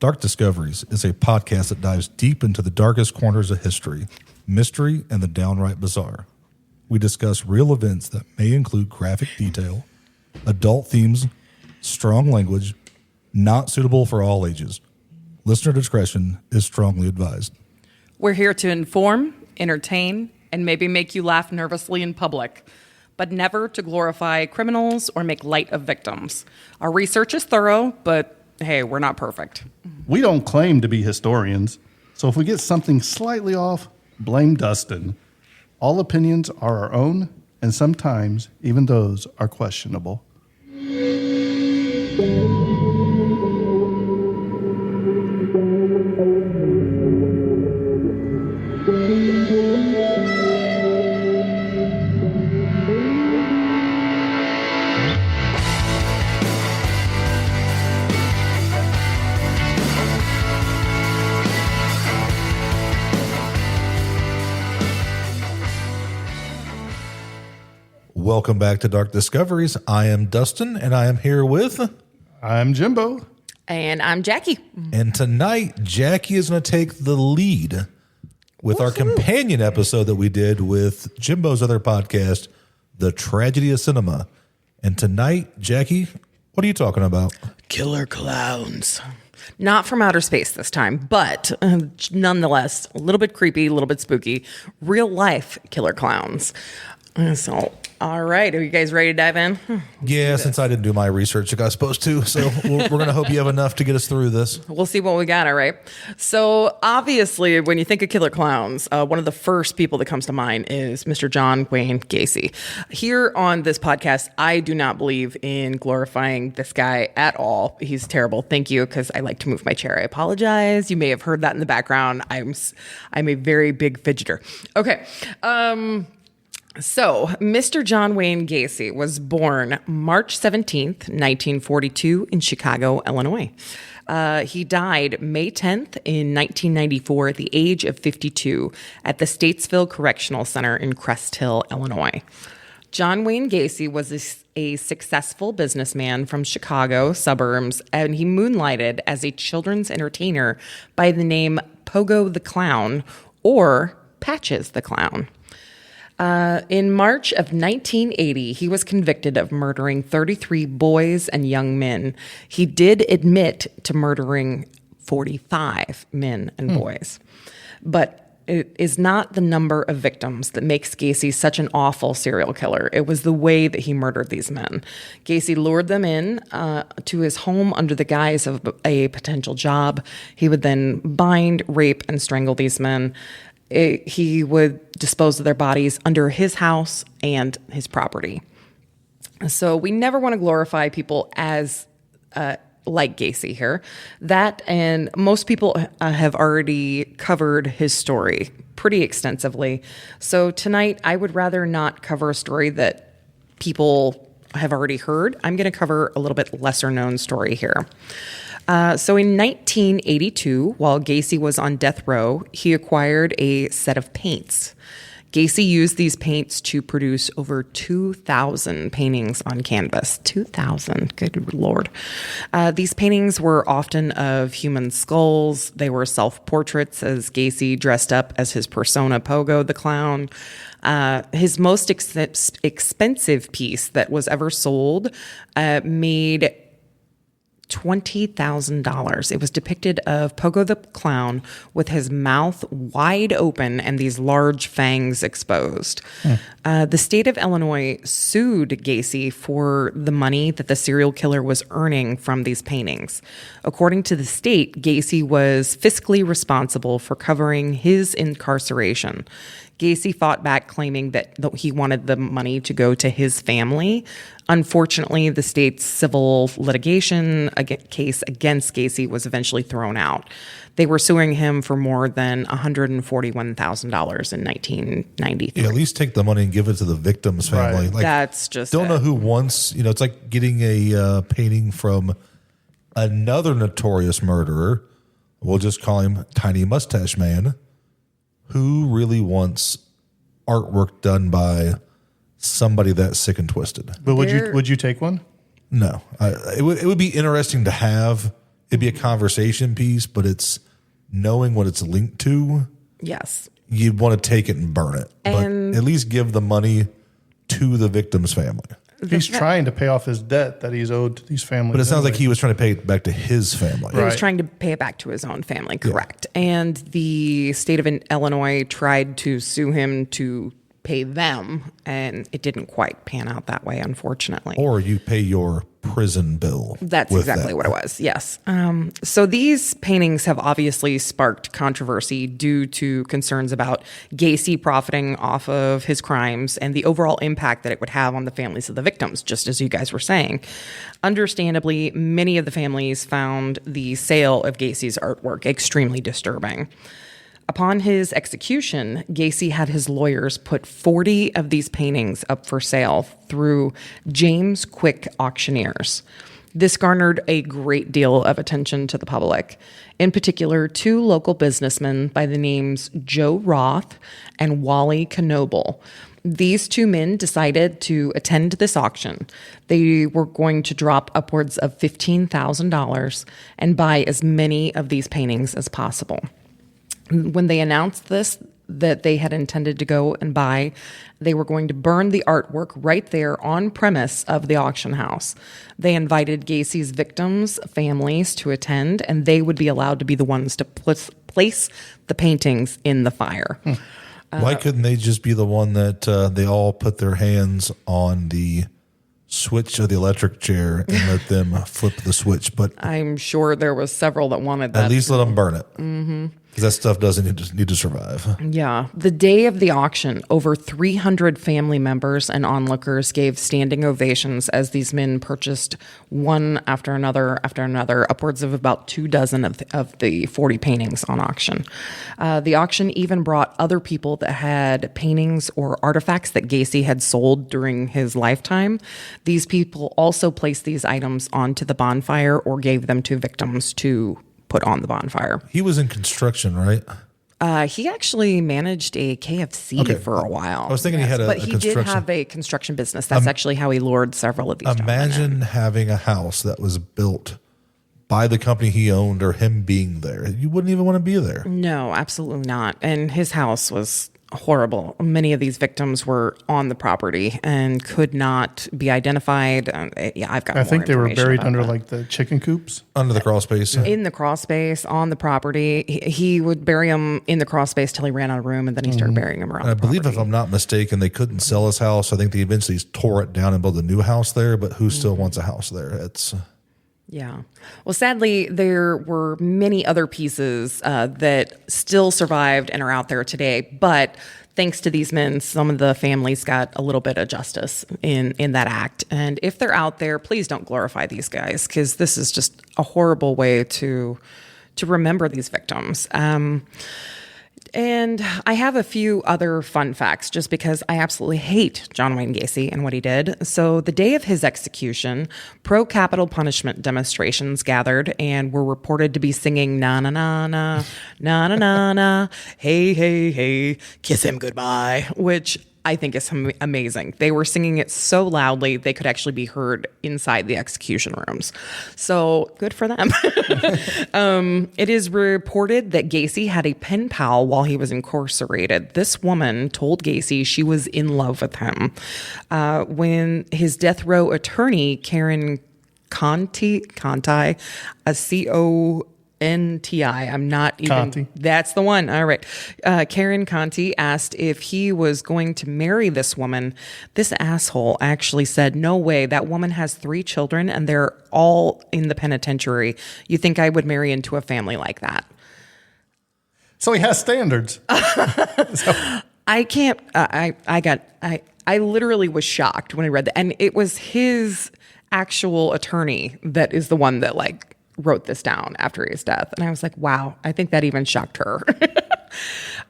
Dark Discoveries is a podcast that dives deep into the darkest corners of history, mystery, and the downright bizarre. We discuss real events that may include graphic detail, adult themes, strong language, not suitable for all ages. Listener discretion is strongly advised. We're here to inform, entertain, and maybe make you laugh nervously in public, but never to glorify criminals or make light of victims. Our research is thorough, but hey, we're not perfect. We don't claim to be historians, so if we get something slightly off, blame Dustin. All opinions are our own, and sometimes even those are questionable. Welcome back to Dark Discoveries. I am Dustin, and I am here with... I'm Jimbo. And I'm Jackie. And tonight, Jackie is going to take the lead with our companion episode that we did with Jimbo's other podcast, The Tragedy of Cinema. And tonight, Jackie, what are you talking about? Killer Klowns. Not from outer space this time, but nonetheless, a little bit creepy, a little bit spooky. Real life killer clowns. So, all right. Are you guys ready to dive in? Yeah, since I didn't do my research like I was supposed to. So we're going to hope you have enough to get us through this. We'll see what we got, all right? So, obviously, when you think of killer clowns, one of the first people that comes to mind is Mr. John Wayne Gacy. Here on this podcast, I do not believe in glorifying this guy at all. He's terrible. Thank you, because I like to move my chair. I apologize. You may have heard that in the background. I'm a very big fidgeter. Okay. So, Mr. John Wayne Gacy was born March 17th, 1942 in Chicago, Illinois. He died May 10th in 1994 at the age of 52 at the Statesville Correctional Center in Crest Hill, Illinois. John Wayne Gacy was a successful businessman from Chicago suburbs, and he moonlighted as a children's entertainer by the name Pogo the Clown or Patches the Clown. In March of 1980, he was convicted of murdering 33 boys and young men. He did admit to murdering 45 men and boys. But it is not the number of victims that makes Gacy such an awful serial killer. It was the way that he murdered these men. Gacy lured them in to his home under the guise of a potential job. He would then bind, rape, and strangle these men. He would dispose of their bodies under his house and his property. So we never want to glorify people as like Gacy here. That, and most people have already covered his story pretty extensively. So tonight, I would rather not cover a story that people have already heard. I'm going to cover a little bit lesser known story here. So in 1982, while Gacy was on death row, he acquired a set of paints. Gacy used these paints to produce over 2,000 paintings on canvas. 2,000, good Lord. These paintings were often of human skulls. They were self-portraits as Gacy dressed up as his persona Pogo the Clown. His most expensive piece that was ever sold made $20,000. It was depicted of Pogo the Clown with his mouth wide open and these large fangs exposed. The state of Illinois sued Gacy for the money that the serial killer was earning from these paintings. According to the state, Gacy was fiscally responsible for covering his incarceration. Gacy fought back, claiming that he wanted the money to go to his family. Unfortunately, the state's civil litigation case against Gacy was eventually thrown out. They were suing him for more than $141,000 in 1993. Yeah, at least take the money and give it to the victim's family. Right. Like, that's just don't know who wants. It's like getting a painting from another notorious murderer. We'll just call him Tiny Mustache Man. Who really wants artwork done by somebody that sick and twisted? But would you take one? No. It would be interesting to have it'd be a conversation piece, but it's knowing what it's linked to. Yes. You'd want to take it and burn it, And but at least give the money to the victim's family. He's trying to pay off his debt that he's owed to these families. But it sounds like he was trying to pay it back to his family. he was Right. trying to pay it back to his own family, correct. And the state of Illinois tried to sue him to pay them, and it didn't quite pan out that way, unfortunately. Or you pay your prison bill. That's with exactly that. what it was, yes. So these paintings have obviously sparked controversy due to concerns about Gacy profiting off of his crimes and the overall impact that it would have on the families of the victims, just as you guys were saying. Understandably, many of the families found the sale of Gacy's artwork extremely disturbing. Upon his execution, Gacy had his lawyers put 40 of these paintings up for sale through James Quick Auctioneers. This garnered a great deal of attention to the public. In particular, two local businessmen by the names Joe Roth and Wally Knoble. These two men decided to attend this auction. They were going to drop upwards of $15,000 and buy as many of these paintings as possible. When they announced this, that they had intended to go and buy, they were going to burn the artwork right there on premise of the auction house. They invited Gacy's victims' families to attend, and they would be allowed to be the ones to place the paintings in the fire. Why couldn't they just be the one that they all put their hands on the switch of the electric chair and let them flip the switch? But I'm sure there was several that wanted that. at least let them burn it. Mm-hmm. Because that stuff doesn't need to survive. Yeah. The day of the auction, over 300 family members and onlookers gave standing ovations as these men purchased one after another, upwards of about 24 of the 40 paintings on auction. The auction even brought other people that had paintings or artifacts that Gacy had sold during his lifetime. These people also placed these items onto the bonfire or gave them to victims to put on the bonfire. He was in construction, right? He actually managed a KFC for a while. I was thinking he had but a he did construction- have a construction business. That's actually how he lured several of these. Imagine having a house that was built by the company he owned or him being there. You wouldn't even want to be there. No, absolutely not. And his house was horrible. Many of these victims were on the property and could not be identified. I've got. I think they were information buried about under that. like the chicken coops. Under the crawl space. In the crawl space on the property. He would bury them in the crawl space till he ran out of room, and then he started burying them around. And I the believe, property. if I'm not mistaken, they couldn't sell his house. I think they eventually tore it down and built a new house there, but who still wants a house there? It's Yeah. Well, sadly, there were many other pieces that still survived and are out there today. But thanks to these men, some of the families got a little bit of justice in that act. And if they're out there, please don't glorify these guys, because this is just a horrible way to remember these victims. And I have a few other fun facts just because I absolutely hate John Wayne Gacy and what he did. So the day of his execution, pro-capital punishment demonstrations gathered and were reported to be singing na na na na na na na na hey hey hey kiss him goodbye, which I think is amazing. They were singing it so loudly they could actually be heard inside the execution rooms. So good for them. It is reported that Gacy had a pen pal while he was incarcerated. This woman told Gacy she was in love with him. When his death row attorney, Karen Conti, a C-O-N-T-I, I'm not even... Conti. That's the one. All right. Karen Conti asked if he was going to marry this woman. This asshole actually said, "No way. That woman has 3 children and they're all in the penitentiary. You think I would marry into a family like that?" So he has standards. I can't. I literally was shocked when I read that, and it was his actual attorney that is the one that wrote this down after his death, and I was like, wow. I think that even shocked her.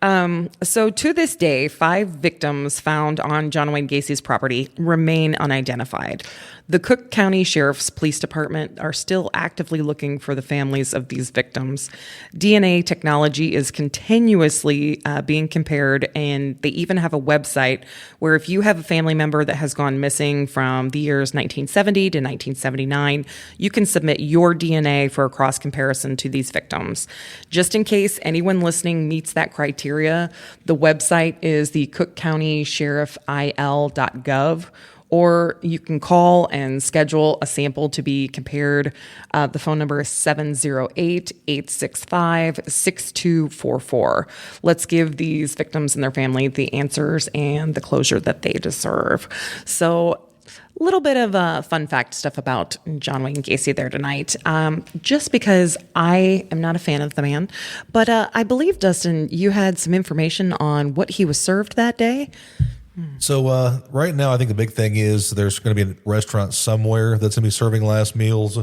So to this day, 5 victims found on John Wayne Gacy's property remain unidentified. The Cook County Sheriff's Police Department are still actively looking for the families of these victims. DNA technology is continuously being compared, and they even have a website where if you have a family member that has gone missing from the years 1970 to 1979, you can submit your DNA for a cross comparison to these victims. Just in case anyone listening meets that criteria, the website is the Cook County Sheriff il.gov, or you can call and schedule a sample to be compared. The phone number is 708-865-6244. Let's give these victims and their family the answers and the closure that they deserve. So a little bit of fun fact stuff about John Wayne Gacy there tonight. Just because I am not a fan of the man, but I believe, Dustin, you had some information on what he was served that day. So right now, I think the big thing is there's going to be a restaurant somewhere that's going to be serving last meals.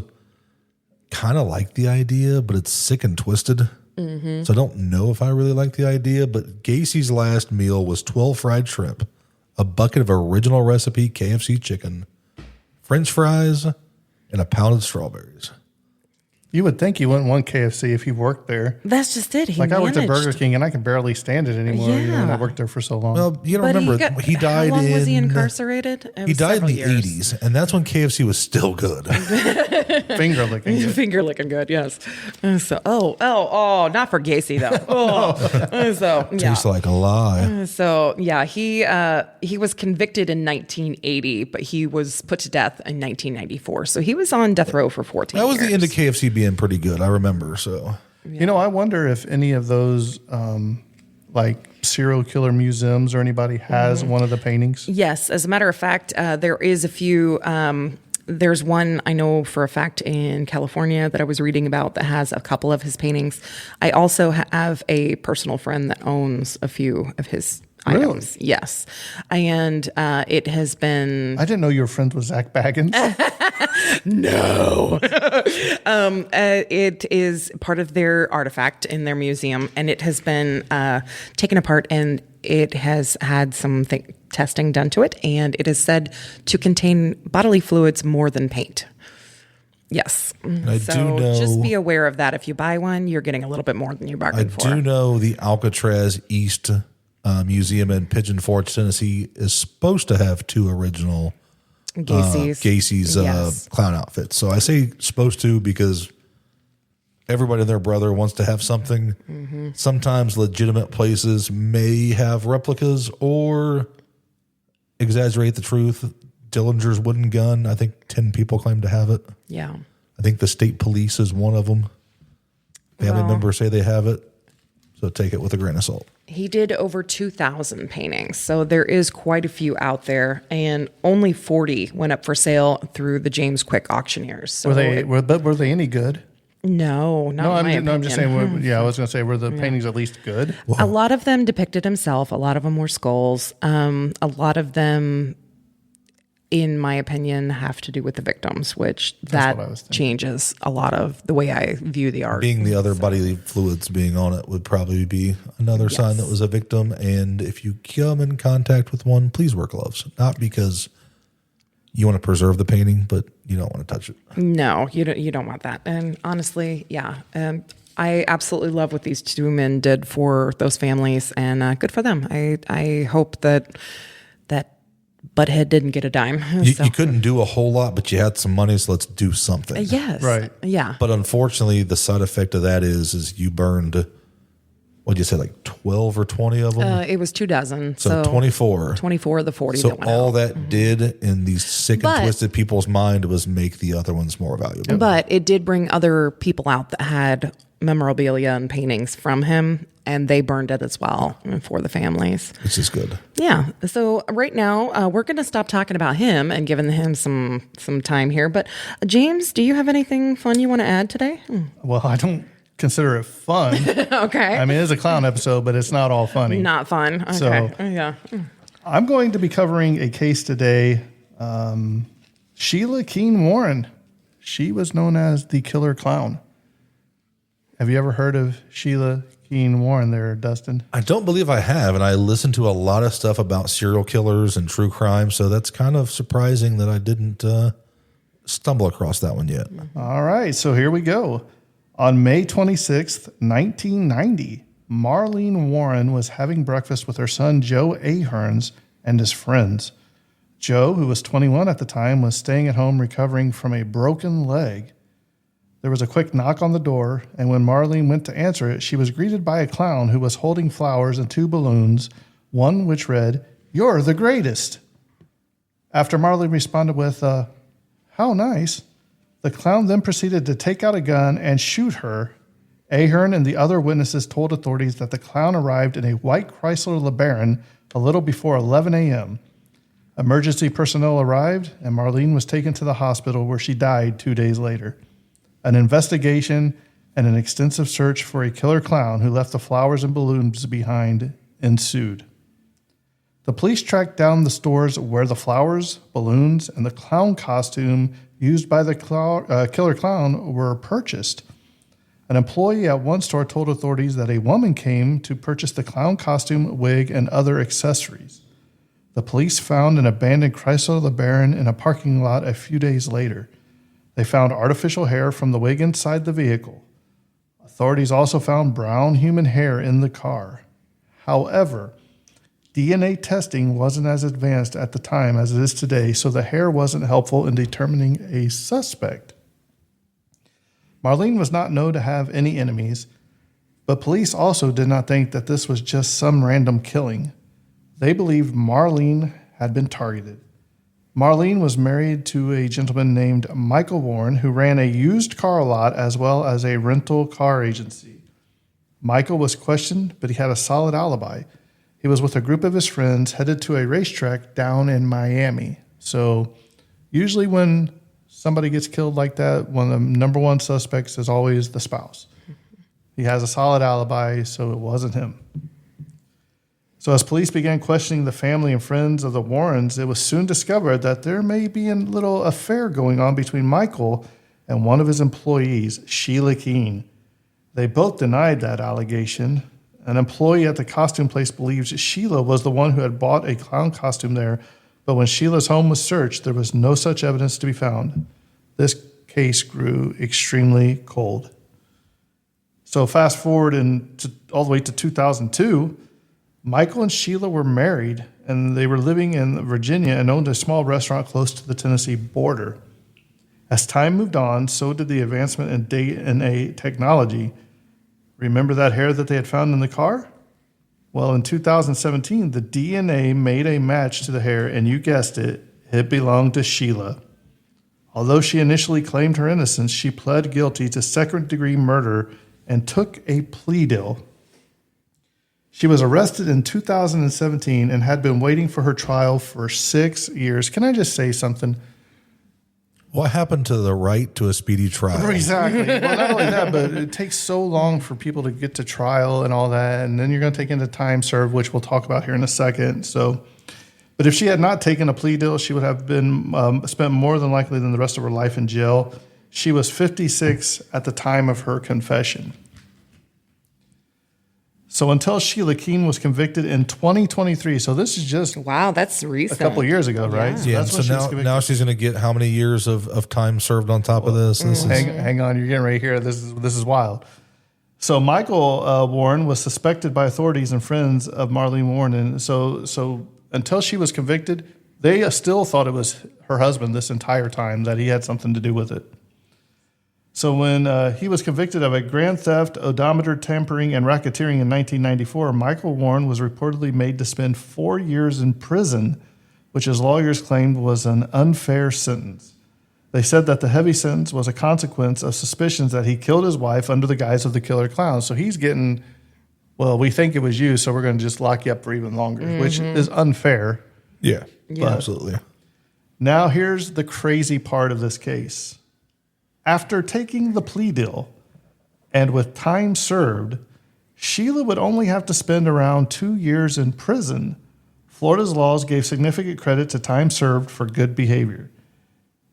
Kind of like the idea, but it's sick and twisted. Mm-hmm. So I don't know if I really like the idea, but Gacy's last meal was 12 fried shrimp, a bucket of original recipe KFC chicken, French fries, and a pound of strawberries. You would think you wouldn't want KFC if you worked there. That's just it. He Like I worked at managed. Burger King and I can barely stand it anymore. You know, when I worked there for so long. Well, you don't But remember he died how long in. was he incarcerated? It He was died in several the years. 80s, and that's when KFC was still good. Finger licking. Good. Finger looking good, yes. So, not for Gacy though. So yeah. Tastes like a lie. So yeah, he was convicted in 1980, but he was put to death in 1994. So he was on death row for 14 That was years. the end of KFC being pretty good. I remember. So You know, I wonder if any of those like serial killer museums or anybody has one of the paintings. Yes, as a matter of fact, there is a few. There's one I know for a fact in California that I was reading about that has a couple of his paintings. I also have a personal friend that owns a few of his items. Yes, and it has been. I didn't know you were friends with Zach Baggins. No. It is part of their artifact in their museum, and it has been taken apart, and it has had some testing done to it, and it is said to contain bodily fluids more than paint. Yes. I So do know. just be aware of that. If you buy one, you're getting a little bit more than you I bargained for. do know the Alcatraz East Museum in Pigeon Forge, Tennessee, is supposed to have 2 original Gacy's Yes. clown outfits. So I say supposed to because everybody and their brother wants to have something. Mm-hmm. Sometimes legitimate places may have replicas or exaggerate the truth. Dillinger's wooden gun, I think 10 people claim to have it. Yeah. I think the state police is one of them. Family members say they have it. So take it with a grain of salt. He did over 2,000 paintings, so there is quite a few out there, and only 40 went up for sale through the James Quick auctioneers. So were they any good? No, not in my I'm just opinion. saying. I was going to say, were the paintings at least good? A lot of them depicted himself. A lot of them were skulls. A lot of them, in my opinion, have to do with the victims, which what I was that thinking. changes a lot of the way I view the art. Being the other bodily fluids being on it would probably be another sign that was a victim. And if you come in contact with one, please wear gloves. Not because you want to preserve the painting, but you don't want to touch it. No, you don't want that. And honestly, yeah, I absolutely love what these 2 men did for those families, and good for them. I hope that Butthead didn't get a dime. You couldn't do a whole lot, but you had some money, so let's do something. Yes. Right. Yeah. But unfortunately, the side effect of that is you burned, what'd you say, like 12 or 20 of them? It was 2 dozen. So 24. 24 of the 40 So that went all out. that did in these sick But- and twisted people's mind was make the other ones more valuable. But it did bring other people out that had memorabilia and paintings from him, and they burned it as well for the families. Which is good. Yeah. So right now, we're going to stop talking about him and giving him some time here. But James, do you have anything fun you want to add today? Well, I don't consider it fun. Okay. I mean, it's a clown episode, but it's not all funny. Not fun. Okay. So- Yeah. I'm going to be covering a case today. Sheila Keen Warren. She was known as the Killer Clown. Have you ever heard of Sheila Keen Warren there, Dustin? I don't believe I have, and I listen to a lot of stuff about serial killers and true crime, so that's kind of surprising that I didn't stumble across that one yet. All right, so here we go. On May 26th, 1990, Marlene Warren was having breakfast with her son, Joe Ahearns, and his friends. Joe, who was 21 at the time, was staying at home recovering from a broken leg. There was a quick knock on the door, and when Marlene went to answer it, she was greeted by a clown who was holding flowers and 2 balloons, one which read, "You're the greatest." After Marlene responded with, "How nice," the clown then proceeded to take out a gun and shoot her. Ahern and the other witnesses told authorities that the clown arrived in a white Chrysler LeBaron a little before 11 a.m. Emergency personnel arrived, and Marlene was taken to the hospital where she died 2 days later. An investigation and an extensive search for a killer clown who left the flowers and balloons behind ensued. The police tracked down the stores where the flowers, balloons, and the clown costume used by the killer clown were purchased. An employee at one store told authorities that a woman came to purchase the clown costume, wig, and other accessories. The police found an abandoned Chrysler LeBaron in a parking lot a few days later. They found artificial hair from the wig inside the vehicle. Authorities also found brown human hair in the car. However, DNA testing wasn't as advanced at the time as it is today, so the hair wasn't helpful in determining a suspect. Marlene was not known to have any enemies, but police also did not think that this was just some random killing. They believed Marlene had been targeted. Marlene was married to a gentleman named Michael Warren, who ran a used car lot as well as a rental car agency. Michael was questioned, but he had a solid alibi. He was with a group of his friends headed to a racetrack down in Miami. So usually when somebody gets killed like that, one of the number one suspects is always the spouse. He has a solid alibi, so it wasn't him. So as police began questioning the family and friends of the Warrens, it was soon discovered that there may be a little affair going on between Michael and one of his employees, Sheila Keen. They both denied that allegation. An employee at the costume place believes Sheila was the one who had bought a clown costume there, but when Sheila's home was searched, there was no such evidence to be found. This case grew extremely cold. So fast forward all the way to 2002, Michael and Sheila were married, and they were living in Virginia and owned a small restaurant close to the Tennessee border. As time moved on, so did the advancement in DNA technology. Remember that hair that they had found in the car? Well, in 2017, the DNA made a match to the hair, and you guessed it, it belonged to Sheila. Although she initially claimed her innocence, she pled guilty to second-degree murder and took a plea deal. She was arrested in 2017 and had been waiting for her trial for 6 years. Can I just say something? What happened to the right to a speedy trial? Exactly. Well, not only that, but it takes so long for people to get to trial and all that, and then you're going to take into time served, which we'll talk about here in a second. So, but if she had not taken a plea deal, she would have been spent more than likely than the rest of her life in jail. She was 56 at the time of her confession. So until Sheila Keen was convicted in 2023, so this is just Wow, that's recent. a couple years ago, right? Yeah, that's when she was convicted. now she's going to get how many years of time served on top of this? Hang on, you're getting right here. This is wild. So Michael Warren was suspected by authorities and friends of Marlene Warren, and so until she was convicted, they still thought it was her husband this entire time, that he had something to do with it. So when he was convicted of a grand theft, odometer tampering, and racketeering in 1994, Michael Warren was reportedly made to spend 4 years in prison, which his lawyers claimed was an unfair sentence. They said that the heavy sentence was a consequence of suspicions that he killed his wife under the guise of the Killer Klowns. So he's getting, well, we think it was you, so we're going to just lock you up for even longer, which is unfair. Yeah, Yeah. absolutely. Now here's the crazy part of this case. After taking the plea deal and with time served, Sheila would only have to spend around 2 years in prison. Florida's laws gave significant credit to time served for good behavior.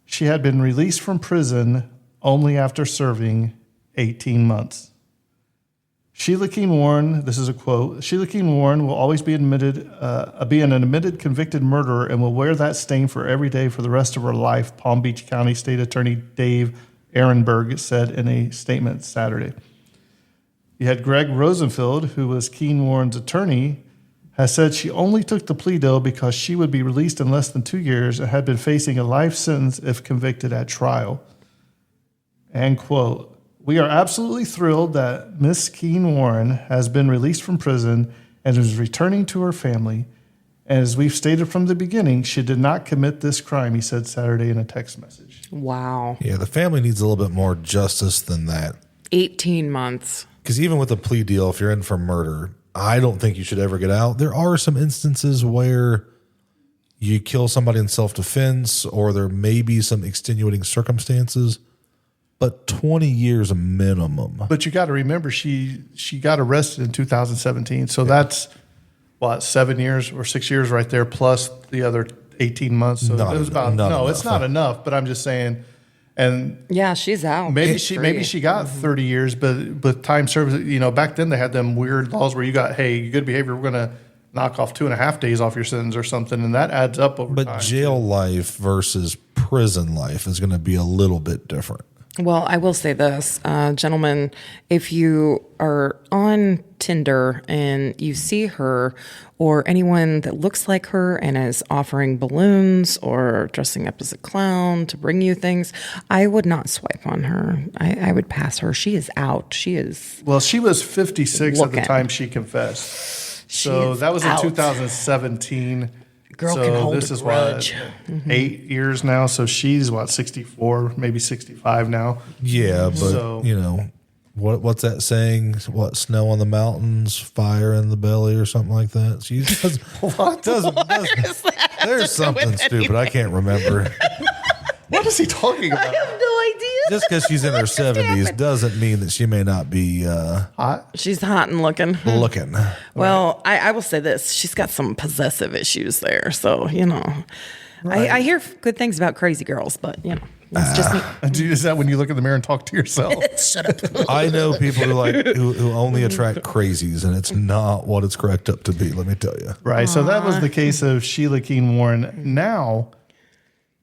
She had been released from prison only after serving 18 months. Sheila Keen Warren, this is a quote, Sheila Keen Warren will always be an admitted convicted murderer and will wear that stain for every day for the rest of her life, Palm Beach County State Attorney Dave Ehrenberg said in a statement Saturday. You had Greg Rosenfeld, who was Keen Warren's attorney, has said she only took the plea deal because she would be released in less than 2 years and had been facing a life sentence if convicted at trial. And quote, we are absolutely thrilled that Miss Keen Warren has been released from prison and is returning to her family. And as we've stated from the beginning, she did not commit this crime, he said Saturday in a text message. Wow. Yeah, the family needs a little bit more justice than that. 18 months. Because even with a plea deal, if you're in for murder, I don't think you should ever get out. There are some instances where you kill somebody in self-defense or there may be some extenuating circumstances. But 20 years a minimum. But you got to remember, she got arrested in 2017. So that's, 7 years or 6 years right there, plus the other 18 months. So it was about, no, it's not enough. But I'm just saying, and yeah, she's out. Maybe she got 30 years, but time service, back then they had them weird laws where you got, hey, good behavior, we're going to knock off 2.5 days off your sentence or something. And that adds up over time. But jail life versus prison life is going to be a little bit different. Well, I will say this, gentlemen, if you are on Tinder and you see her or anyone that looks like her and is offering balloons or dressing up as a clown to bring you things, I would not swipe on her. I would pass her. She is out. She is. Well, she was 56 at the time she confessed. So that was in 2017. Girl can hold a grudge. 8 years now. So she's 64, maybe 65 now. Yeah, but what's that saying? What, snow on the mountains, fire in the belly, or something like that? She does, what? There's something stupid. I can't remember. What is he talking about? I have no idea. Just because she's in her 70s doesn't mean that she may not be hot. She's hot and looking. Well, I will say this. She's got some possessive issues there. So, right. I hear good things about crazy girls, but, it's just me. Is that when you look in the mirror and talk to yourself? Shut up. I know people who only attract crazies, and it's not what it's cracked up to be, let me tell you. Right. So that was the case of Sheila Keen Warren. Now,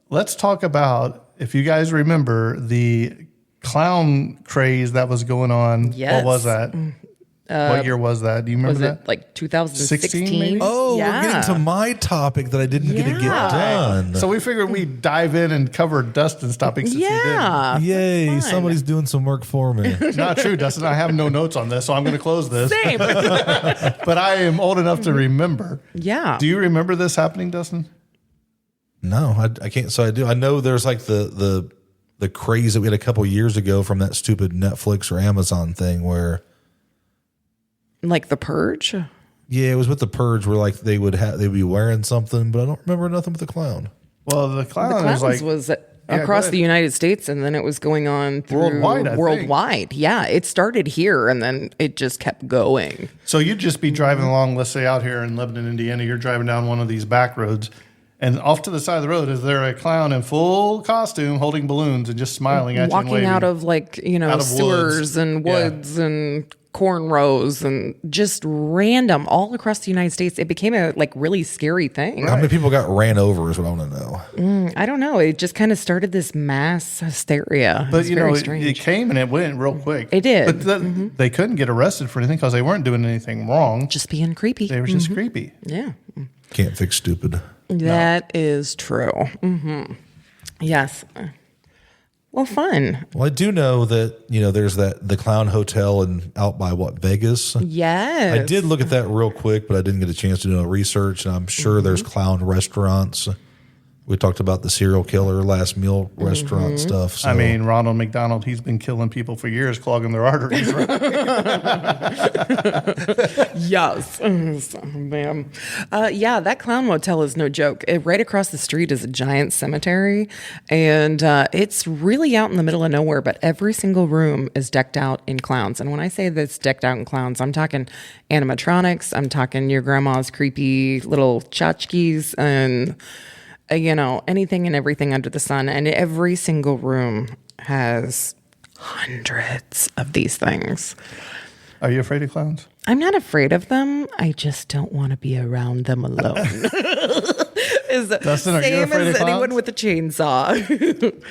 let's talk about, if you guys remember, the clown craze that was going on. Yes. What was that? What year was that? Do you remember that? Was it like 2016? 16 maybe? Oh, we're getting to my topic that I didn't get to get done. So we figured we'd dive in and cover Dustin's topic since he didn't. Yay, somebody's doing some work for me. Not true, Dustin. I have no notes on this, so I'm going to close this. Same. But I am old enough to remember. Yeah. Do you remember this happening, Dustin? No, I can't. So I do. I know there's like the craze that we had a couple years ago from that stupid Netflix or Amazon thing where, like The Purge. Yeah, it was with The Purge where like they'd be wearing something, but I don't remember nothing with the clown. Well, the clown was across the United States, and then it was going on through worldwide. Yeah, it started here, and then it just kept going. So you'd just be driving along, let's say out here in Lebanon, Indiana, you're driving down one of these back roads. And off to the side of the road, is there a clown in full costume holding balloons and just smiling at you and waving? Walking out of sewers and woods and cornrows and just random all across the United States. It became a really scary thing. How many people got ran over is what I want to know. I don't know. It just kind of started this mass hysteria. But it came and it went real quick. It did. But they couldn't get arrested for anything because they weren't doing anything wrong. Just being creepy. They were just creepy. Yeah. Can't fix stupid. That is true. Mm-hmm. Yes. Well, fun. Well, I do know that, there's the Clown Hotel out by Vegas? Yes. I did look at that real quick, but I didn't get a chance to do no research. And I'm sure there's clown restaurants. We talked about the serial killer last meal restaurant stuff. So. I mean, Ronald McDonald, he's been killing people for years, clogging their arteries, right? Yes. Ma'am. That clown motel is no joke. Right across the street is a giant cemetery, and it's really out in the middle of nowhere, but every single room is decked out in clowns. And when I say that's decked out in clowns, I'm talking animatronics, I'm talking your grandma's creepy little tchotchkes, and anything and everything under the sun. And every single room has hundreds of these things. Are you afraid of clowns? I'm not afraid of them. I just don't want to be around them alone. Dustin, are you Same afraid as of anyone clowns? with a chainsaw.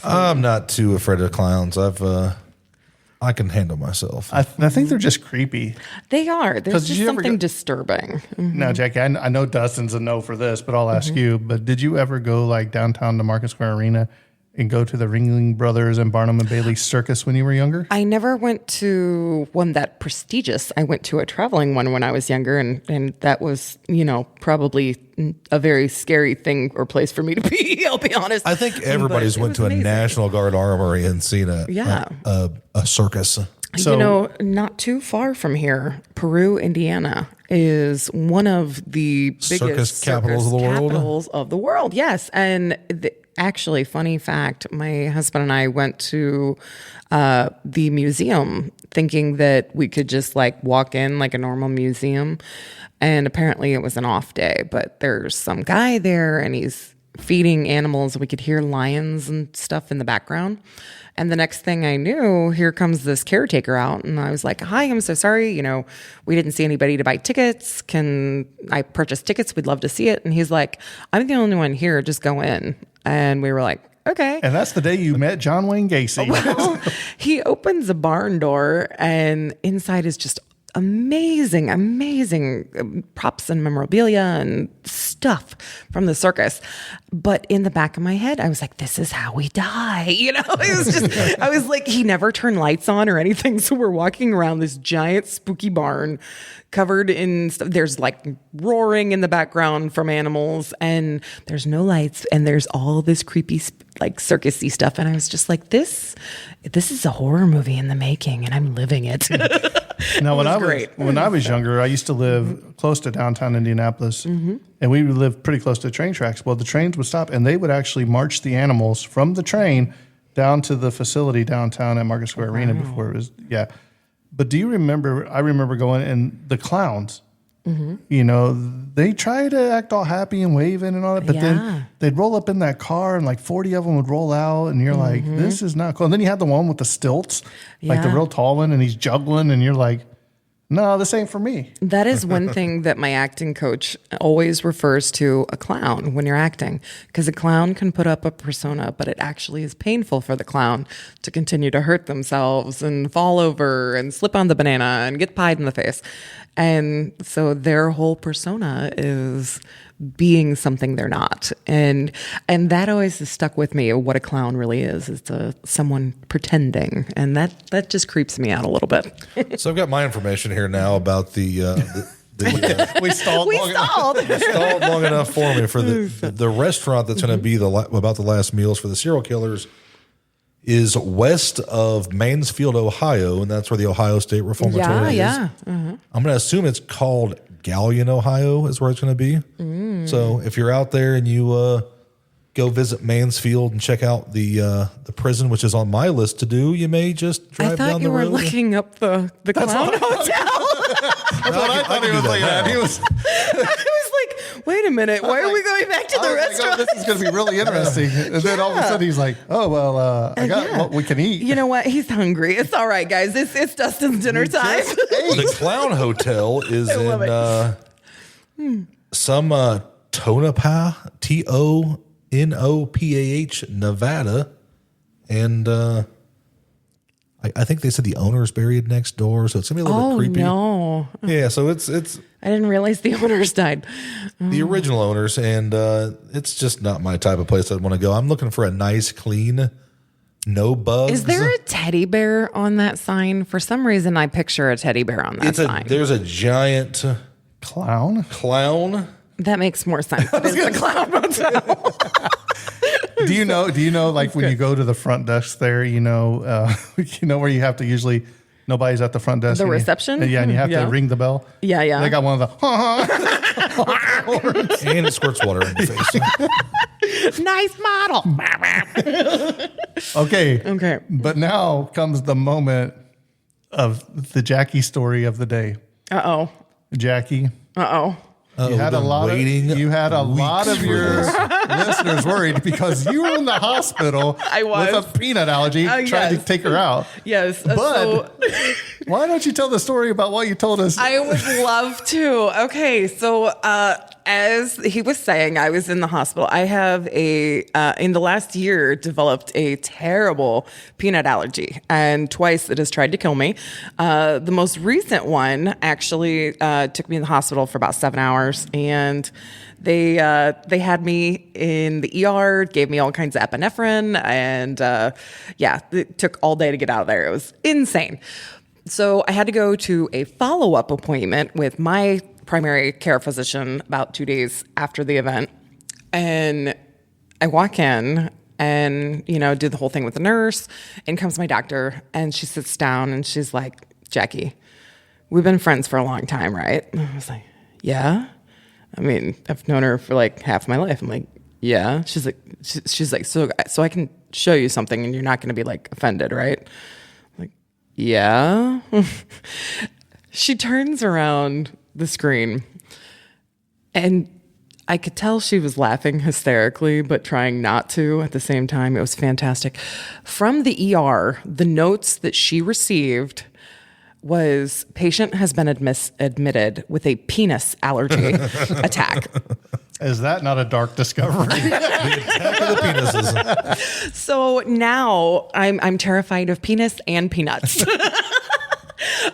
I'm not too afraid of clowns. I can handle myself. I think they're just creepy. They are. There's 'Cause did just you ever something go- disturbing. Now, Jackie, I know Dustin's a no for this, but I'll ask you. But did you ever go like downtown to Market Square Arena and go to the Ringling Brothers and Barnum and Bailey Circus when you were younger? I never went to one that prestigious. I went to a traveling one when I was younger, and that was, probably a very scary thing or place for me to be. I'll be honest. I think everybody's But it went was to a amazing. National Guard armory and seen a circus. So- Not too far from here, Peru, Indiana, is one of the biggest capitals of the world? capitals of the world. Yes, and actually, funny fact: my husband and I went to the museum thinking that we could just like walk in like a normal museum, and apparently it was an off day. But there's some guy there, and he's feeding animals. We could hear lions and stuff in the background. And the next thing I knew, here comes this caretaker out. And I was like, hi, I'm so sorry. We didn't see anybody to buy tickets. Can I purchase tickets? We'd love to see it. And he's like, I'm the only one here. Just go in. And we were like, okay. And that's the day you met John Wayne Gacy. Well, he opens a barn door, and inside is just amazing props and memorabilia and stuff from the circus. But in the back of my head, I was like, this is how we die. It was just, I was like, he never turned lights on or anything. So we're walking around this giant spooky barn covered in stuff. There's like roaring in the background from animals, and there's no lights, and there's all this creepy like circusy stuff. And I was just like, this is a horror movie in the making, and I'm living it. Now, when great. when I was younger, I used to live close to downtown Indianapolis, and we lived pretty close to train tracks. Well, the trains would stop, and they would actually march the animals from the train down to the facility downtown at Market Square Arena before it was, yeah. But do you remember, I remember going, and the clowns, they try to act all happy and waving and all that, but Yeah. then they'd roll up in that car, and like 40 of them would roll out, and you're like, this is not cool. And then you had the one with the stilts, like the Yeah. real tall one, and he's juggling, and you're like, no, this ain't for me. That is one thing that my acting coach always refers to a clown when you're acting, because a clown can put up a persona, but it actually is painful for the clown to continue to hurt themselves and fall over and slip on the banana and get pied in the face. And so their whole persona is being something they're not. And that always has stuck with me, what a clown really is. It's someone pretending. And that just creeps me out a little bit. So I've got my information here now about the We stalled. We long enough. stalled. stalled long enough for me for the restaurant that's going to be about the last meals for the serial killers is west of Mansfield, Ohio, and that's where the Ohio State Reformatory is. Yeah. I'm going to assume it's called Gallion, Ohio, is where it's going to be. So if you're out there and you go visit Mansfield and check out the prison, which is on my list to do, you may just I drive thought down you the were road. looking up the clown hotel. That's what I thought he was looking at. He was, I was like, wait a minute, why are we going back to the I was like, restaurant? oh, this is going to be really interesting. And then all of a sudden he's like, oh, well, I got what we can eat. You know what? He's hungry. It's all right, guys. It's Dustin's dinner time. The Clown Hotel is love in some Tonopah, Tonopah, Nevada, and I think they said the owner's buried next door, so it's gonna be a little bit creepy. No. Yeah, so it's I didn't realize the owners died. the original owners, and it's just not my type of place I'd want to go. I'm looking for a nice, clean, no bugs. Is there a teddy bear on that sign? For some reason, I picture a teddy bear on that sign. There's a giant Clown? clown. That makes more sense. It's the clown hotel. Do you know, like when you go to the front desk there, you know where you have to usually, nobody's at the front desk. The and you- reception? yeah, and you have Yeah. to ring the bell. Yeah. They got one of the, And it squirts water in your face. Nice model. Okay. But now comes the moment of the Jackie story of the day. Uh-oh. Jackie, You had a lot of your listeners worried because you were in the hospital I was. with a peanut allergy trying to take her out. Yes. But why don't you tell the story about what you told us? I would love to. Okay, so as he was saying, I was in the hospital. I have in the last year, developed a terrible peanut allergy, and twice it has tried to kill me. The most recent one actually took me in the hospital for about 7 hours, and they had me in the ER, gave me all kinds of epinephrine, and it took all day to get out of there. It was insane. So I had to go to a follow-up appointment with my primary care physician about 2 days after the event. And I walk in and, do the whole thing with the nurse. And comes my doctor, and she sits down and she's like, Jackie, we've been friends for a long time, right? And I was like, yeah. I mean, I've known her for like half my life. I'm like, yeah. She's like, so I can show you something and you're not going to be like offended, right? Yeah. She turns around the screen, and I could tell she was laughing hysterically, but trying not to at the same time. It was fantastic. From the ER, the notes that she received was patient has been admitted with a penis allergy attack. Is that not a dark discovery? The attack of the penises. So now I'm terrified of penis and peanuts.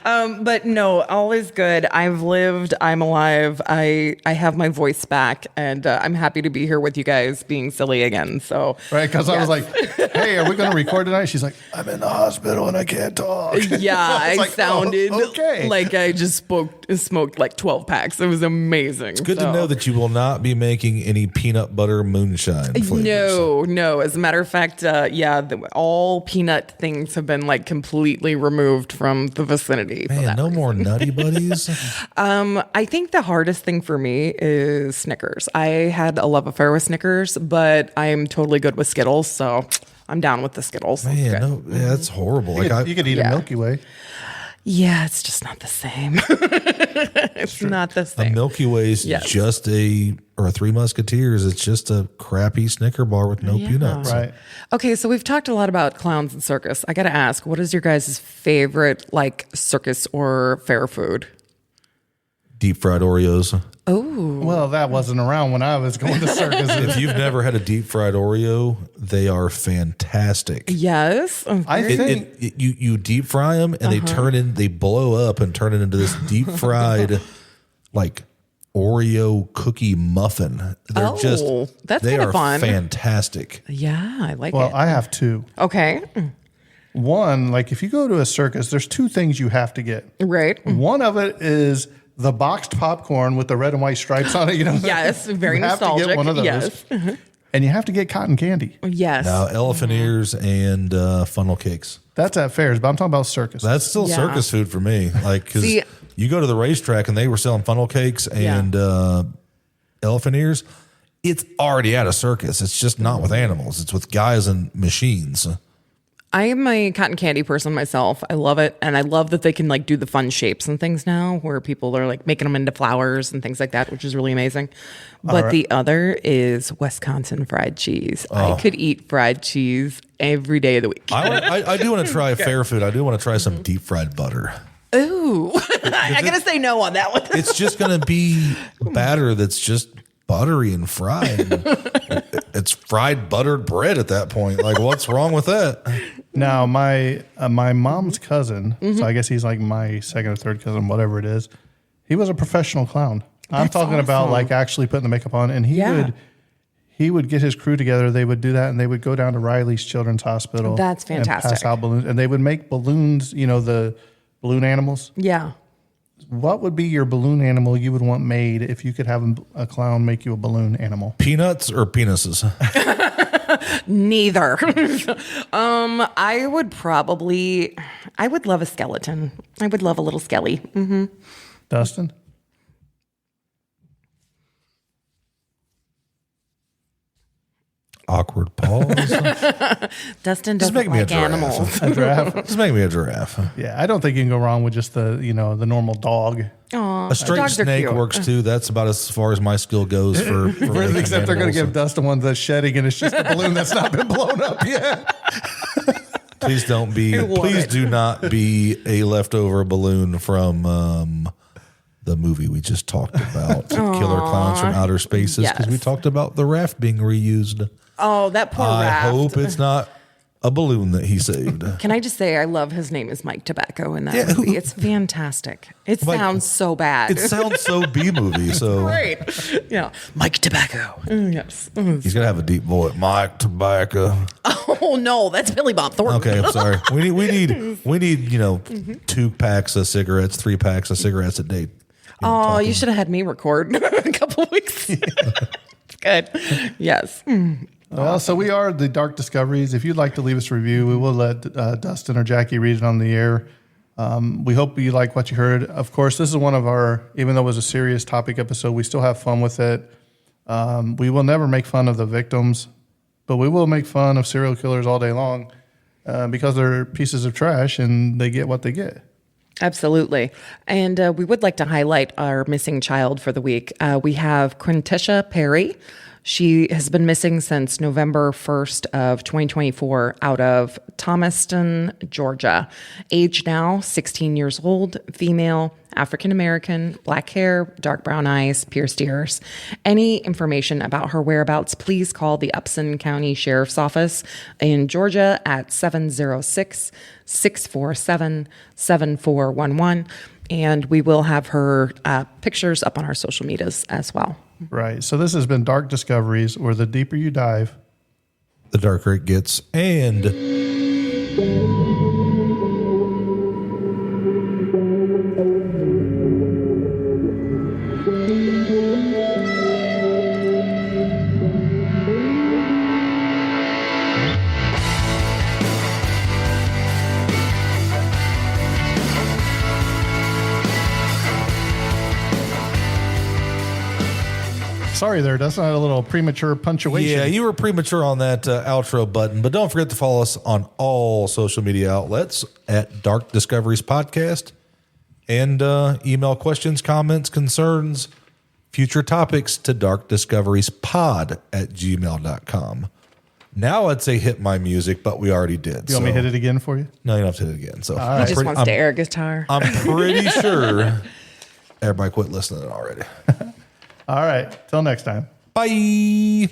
But no, all is good. I've lived. I'm alive. I have my voice back, and I'm happy to be here with you guys being silly again. So right, because I was like, hey, are we going to record tonight? She's like, I'm in the hospital and I can't talk. Yeah, I sounded okay. like I just smoked like 12 packs. It was amazing. It's good to know that you will not be making any peanut butter moonshine flavors. No. As a matter of fact, all peanut things have been like completely removed from the vicinity. Man, no more Nutty Buddies. I think the hardest thing for me is Snickers. I had a love affair with Snickers, but I'm totally good with Skittles, so I'm down with the Skittles. Man, that's horrible. You could eat a Milky Way. Yeah, it's just not the same. It's not the same. A Milky Way is just a Three Musketeers. It's just a crappy Snicker bar with no peanuts. Right. Okay, so we've talked a lot about clowns and circus. I got to ask, what is your guys' favorite circus or fair food? Deep fried Oreos. Oh. Well, that wasn't around when I was going to circuses. If you've never had a deep fried Oreo, they are fantastic. Yes. I think you deep fry them and they blow up and turn it into this deep fried Oreo cookie muffin. They're that's they kind of are fun. Fantastic. Yeah, I like it. Well, I have two. Okay. One, if you go to a circus, there's two things you have to get. Right. One of it is the boxed popcorn with the red and white stripes on it. Yes, very you have nostalgic. to get one of those. Yes. And you have to get cotton candy. Yes. Now, elephant ears and funnel cakes. That's at fairs, but I'm talking about circus. That's still circus food for me. Because you go to the racetrack and they were selling funnel cakes and elephant ears. It's already at a circus. It's just not with animals. It's with guys and machines. I am a cotton candy person myself. I love it. And I love that they can do the fun shapes and things now where people are making them into flowers and things like that, which is really amazing. But the other is Wisconsin fried cheese. I could eat fried cheese every day of the week. I do want to try fair food. I do want to try some deep fried butter. Ooh. I'm going to say no on that one. It's just going to be batter that's just buttery and fried. It's fried buttered bread at that point. What's wrong with that? Now, my mom's cousin, so I guess he's my second or third cousin, whatever it is, he was a professional clown. I'm talking about actually putting the makeup on, and he would get his crew together. They would do that, and they would go down to Riley's Children's Hospital. That's fantastic. And pass out balloons, and they would make balloons. The balloon animals. Yeah. What would be your balloon animal you would want made if you could have a clown make you a balloon animal? Peanuts or penises? Neither. I would love a skeleton. I would love a little skelly. Mm-hmm. Dustin? awkward pause. Dustin Just doesn't make me a like giraffe. animals. A giraffe. Just make me a giraffe. Yeah, I don't think you can go wrong with just the normal dog. Aw, A straight dogs are snake cute. works too. That's about as far as my skill goes for making Except they're going to animals. give Dustin one that's shedding, and it's just a balloon that's not been blown up yet. Please don't be. love Please it. do not be a leftover balloon from the movie we just talked about, Killer Klowns from Outer Spaces, because we Yes. talked about the raft being reused. Oh, that poor I raft. hope it's not a balloon that he saved. Can I just say I love his name is Mike Tobacco in that movie. It's fantastic. It Mike- sounds so bad. It sounds so B movie. So great. Yeah. Mike Tobacco. Yes. he's gonna have a deep voice. Mike Tobacco. Oh no, that's Billy Bob Thornton. Okay, I'm sorry. We need 2 packs of cigarettes, 3 packs of cigarettes a day. Oh, you should have had me record a couple weeks. Good. Yes. Well, so we are the Dark Discoveries. If you'd like to leave us a review, we will let Dustin or Jackie read it on the air. We hope you like what you heard. Of course, this is one of our, even though it was a serious topic episode, we still have fun with it. We will never make fun of the victims, but we will make fun of serial killers all day long because they're pieces of trash and they get what they get. Absolutely. And we would like to highlight our missing child for the week. We have Quintisha Perry. She has been missing since November 1st of 2024 out of Thomaston, Georgia. Age now 16 years old, female, African-American, black hair, dark brown eyes, pierced ears. Any information about her whereabouts, please call the Upson County Sheriff's Office in Georgia at 706-647-7411. And we will have her pictures up on our social medias as well. Right. So this has been Dark Discoveries, where the deeper you dive, The darker it gets, and sorry there, Dustin, I had a little premature punctuation. yeah, you were premature on that outro button, but don't forget to follow us on all social media outlets at Dark Discoveries Podcast, and email questions, comments, future topics to darkdiscoveriespod@gmail.com. Now I'd say hit my music, but we already did. You want me to hit it again for you? No, you don't have to hit it again. So He just wants to air guitar. I'm pretty sure everybody quit listening already. All right. Till next time. Bye.